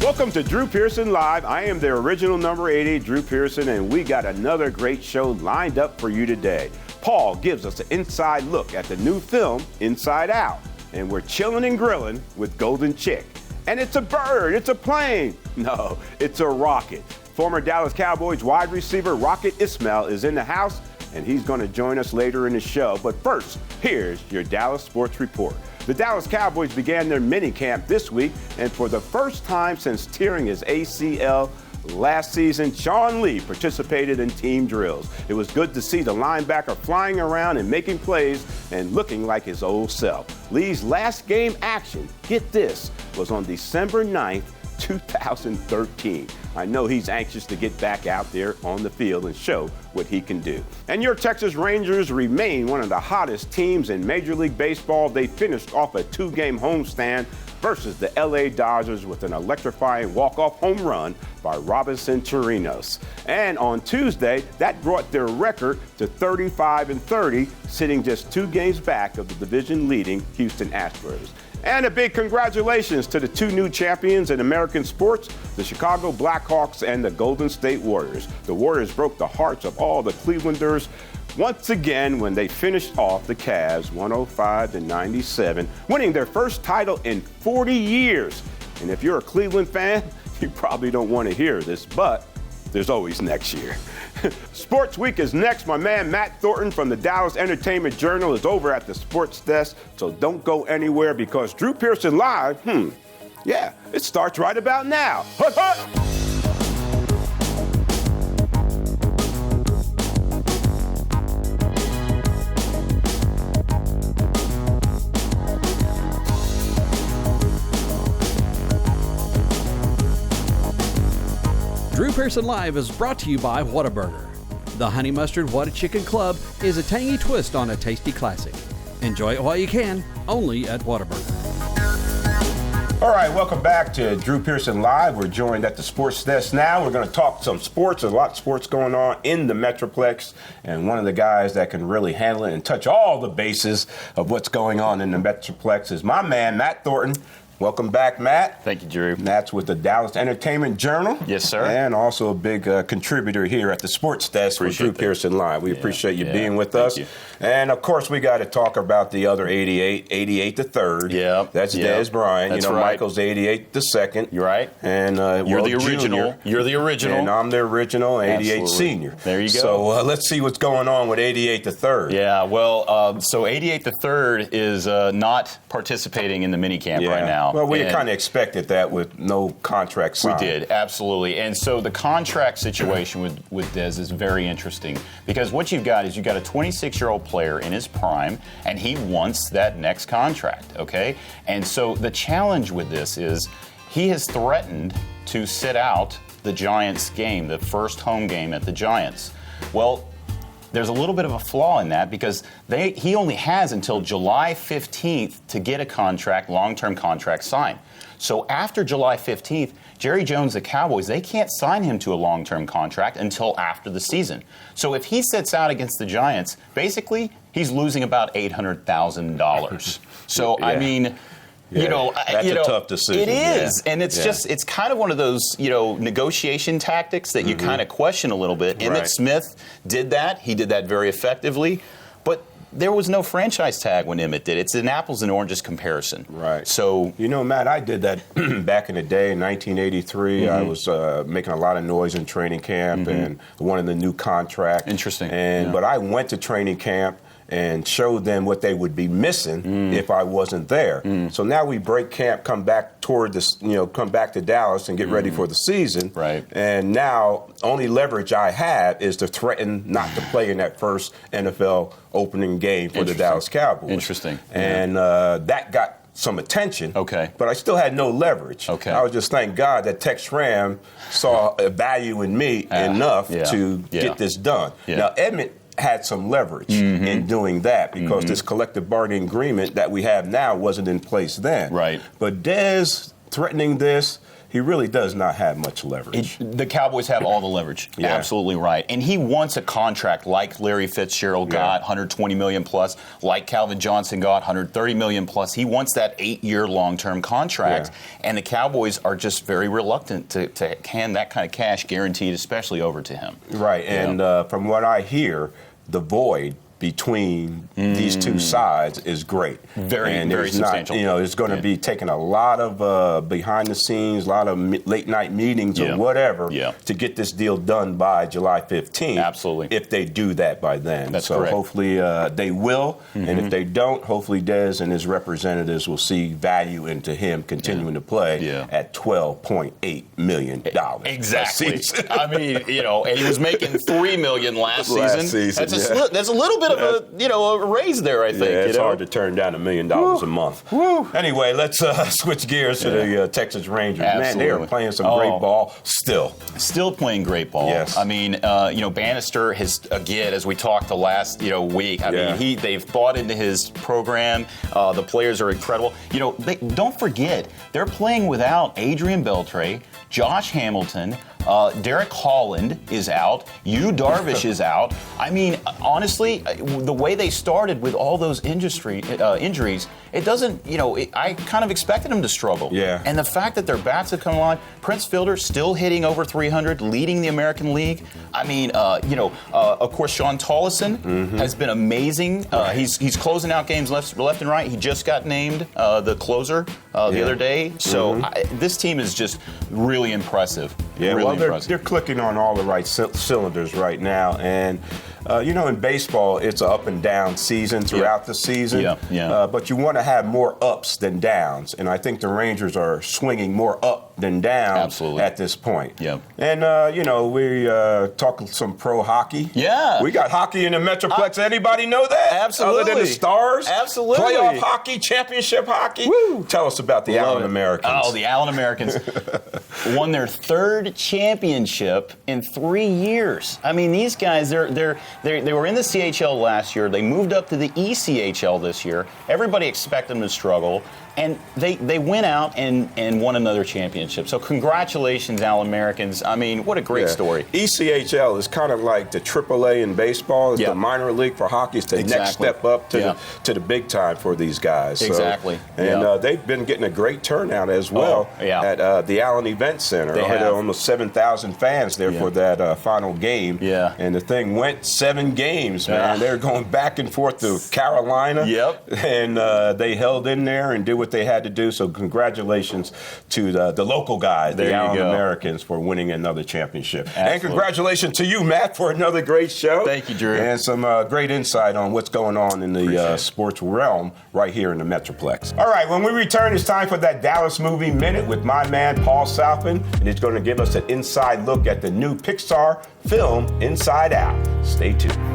Welcome to Drew Pearson Live. I am the original number 80, Drew Pearson, and we got another great show lined up for you today. Paul gives us an inside look at the new film, Inside Out. And we're chilling and grilling with Golden Chick. And it's a bird, it's a plane. No, it's a rocket. Former Dallas Cowboys wide receiver Rocket Ismail is in the house, and he's going to join us later in the show. But first, here's your Dallas Sports Report. The Dallas Cowboys began their minicamp this week, and for the first time since tearing his ACL last season, Sean Lee participated in team drills. It was good to see the linebacker flying around and making plays and looking like his old self. Lee's last game action, get this, was on December 9th, 2013. I know he's anxious to get back out there on the field and show what he can do. And your Texas Rangers remain one of the hottest teams in Major League Baseball. They finished off a 2-game homestand versus the LA Dodgers with an electrifying walk-off home run by Robinson Chirinos. And on Tuesday, that brought their record to 35-30, sitting just 2 games back of the division-leading Houston Astros. And a big congratulations to the 2 new champions in American sports, the Chicago Blackhawks and the Golden State Warriors. The Warriors broke the hearts of all the Clevelanders once again when they finished off the Cavs 105-97, winning their first title in 40 years. And if you're a Cleveland fan, you probably don't want to hear this, but there's always next year. Sports Week is next. My man Matt Thornton from the Dallas Entertainment Journal is over at the Sports Desk, so don't go anywhere because Drew Pearson Live, it starts right about now. Hut, hut. Drew Pearson Live is brought to you by Whataburger. The Honey Mustard Whata Chicken Club is a tangy twist on a tasty classic. Enjoy it while you can, only at Whataburger. All right, welcome back to Drew Pearson Live. We're joined at the Sports Desk now. We're going to talk some sports. There's a lot of sports going on in the Metroplex, and one of the guys that can really handle it and touch all the bases of what's going on in the Metroplex is my man, Matt Thornton. Welcome back, Matt. Thank you, Drew. Matt's with the Dallas Entertainment Journal. Yes, sir. And also a big contributor here at the Sports Desk with Drew Pearson Live. We appreciate you being with us. You. And, of course, we got to talk about the other 88 the third. Yeah. That's Dez Bryant. That's right. Michael's 88 the second. You're right. And you're the original. Junior. You're the original. And I'm the original 88 Absolutely. senior. There you go. So let's see what's going on with 88 the third. Yeah, well, so 88 the third is not participating in the minicamp right now. Well, we kind of expected that with no contract signed. We did, absolutely. And so the contract situation with Dez is very interesting because what you've got is you've got a 26-year-old player in his prime, and he wants that next contract, okay? And so the challenge with this is he has threatened to sit out the Giants game, the first home game at the Giants. Well, there's a little bit of a flaw in that because he only has until July 15th to get a contract, long-term contract signed. So after July 15th, Jerry Jones, the Cowboys, they can't sign him to a long-term contract until after the season. So if he sits out against the Giants, basically he's losing about $800,000. So, I mean... That's a tough decision. It is, and it's kind of one of those, negotiation tactics that you kind of question a little bit. Emmitt Smith did that. He did that very effectively, but there was no franchise tag when Emmitt did it. It's an apples and oranges comparison. Right. So, Matt, I did that back in the day in 1983. I was making a lot of noise in training camp and wanted the new contract. Interesting. But I went to training camp and showed them what they would be missing if I wasn't there. So now we break camp, come back toward this, come back to Dallas and get ready for the season. Right. And now only leverage I have is to threaten not to play in that first NFL opening game for the Dallas Cowboys. Interesting. And that got some attention. Okay. But I still had no leverage. Okay. I was just thank God that Tex Schramm saw a value in me enough to get this done. Yeah. Now, Edmund had some leverage in doing that because this collective bargaining agreement that we have now wasn't in place then. Right. But Dez threatening this, he really does not have much leverage. The Cowboys have all the leverage. Yeah. Absolutely right. And he wants a contract like Larry Fitzgerald got, $120 million plus, like Calvin Johnson got, $130 million plus. He wants that 8-year long-term contract. Yeah. And the Cowboys are just very reluctant to hand that kind of cash guaranteed, especially over to him. Right. And from what I hear, the void between these two sides is great. Very substantial. It's going to be taking a lot of behind the scenes, a lot of late night meetings or whatever to get this deal done by July 15th. Absolutely. If they do that by then. That's so correct. Hopefully they will. And if they don't, hopefully Dez and his representatives will see value into him continuing to play at $12.8 million. Exactly. I mean, and he was making $3 million last season. That's a little bit of a raise there, I think. Yeah, it's hard to turn down $1 million a month. Woo. Anyway, let's switch gears to the Texas Rangers. Absolutely. Man, they are playing some great ball still. Still playing great ball. Yes. I mean, Bannister has, again, as we talked the last, week, I mean, they've bought into his program. The players are incredible. Don't forget, they're playing without Adrian Beltre, Josh Hamilton, Derek Holland is out. Yu Darvish is out. I mean, honestly, the way they started with all those injuries, it doesn't, I kind of expected them to struggle. Yeah. And the fact that their bats have come along, Prince Fielder still hitting over 300, leading the American League. I mean, of course, Sean Tollison has been amazing. He's closing out games left and right. He just got named the closer the other day. So this team is just really impressive. Yeah, really impressive. They're clicking on all the right cylinders right now. And, in baseball, it's an up and down season throughout the season. But you want to have more ups than downs. And I think the Rangers are swinging more up than down at this point. And, we talking some pro hockey. Yeah. We got hockey in the Metroplex. Anybody know that? Absolutely. Other than the Stars? Absolutely. Playoff hockey, championship hockey? Woo. Tell us about the Allen Americans. Oh, the Allen Americans won their third championship in 3 years. I mean, these guys, they were in the CHL last year. They moved up to the ECHL this year. Everybody expected them to struggle. And they went out and won another championship. So congratulations, Allen Americans. I mean, what a great story. ECHL is kind of like the AAA in baseball. It's the minor league for hockey. It's the next step up to the big time for these guys. Exactly. And they've been getting a great turnout as well at the Allen Event Center. They had almost 7,000 fans there for that final game. And the thing went 7 games, man. They were going back and forth to Carolina. And they held in there and did what they had to do. So congratulations to the local guys, the Allen Americans, for winning another championship. And congratulations to you, Matt, for another great show. Thank you, Drew. And some great insight on what's going on in the sports realm right here in the Metroplex. All right, when we return, it's time for that Dallas Movie Minute with my man, Paul Salpin, and it's going to give us an inside look at the new Pixar film, Inside Out. Stay tuned.